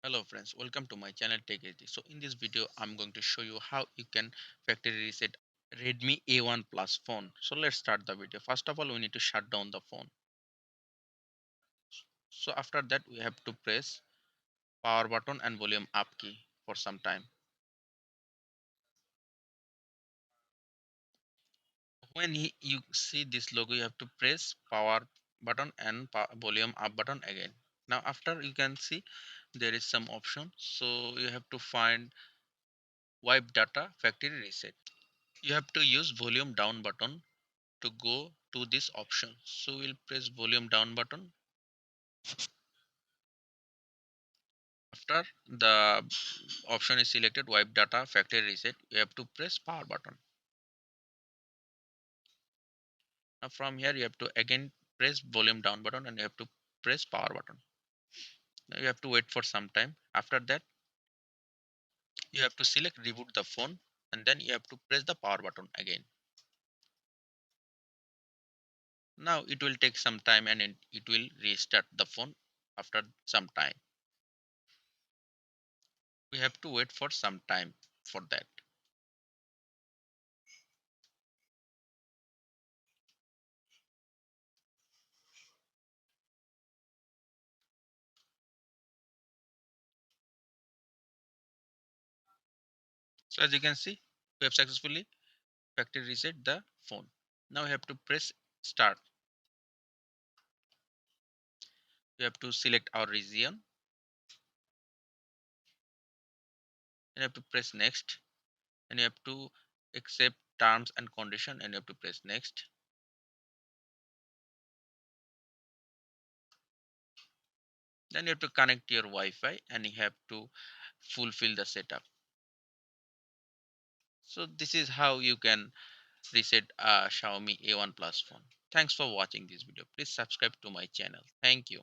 Hello friends, welcome to my channel Tech HD. So in this video, I'm going to show you how you can factory reset Redmi A1 Plus phone. So let's start the video. First of all, we need to shut down the phone. So after that, we have to press power button and volume up key for some time. When you see this logo, you have to press power button and volume up button again. Now after you can see there is some option. So you have to find wipe data factory reset. You have to use volume down button to go to this option. So we'll press volume down button. After the option is selected, wipe data factory reset, you have to press power button. Now from here you have to again press volume down button and you have to press power button. Now you have to wait for some time. After that you have to select reboot the phone and then you have to press the power button again. Now it will take some time and it will restart the phone after some time. We have to wait for some time for that. So as you can see, we have successfully factory reset the phone. Now we have to press start. We have to select our region and you have to press next and you have to accept terms and condition and you have to press next. Then you have to connect your Wi-Fi and you have to fulfill the setup. So this is how you can reset a Xiaomi A1 Plus phone. Thanks for watching this video. Please subscribe to my channel. Thank you.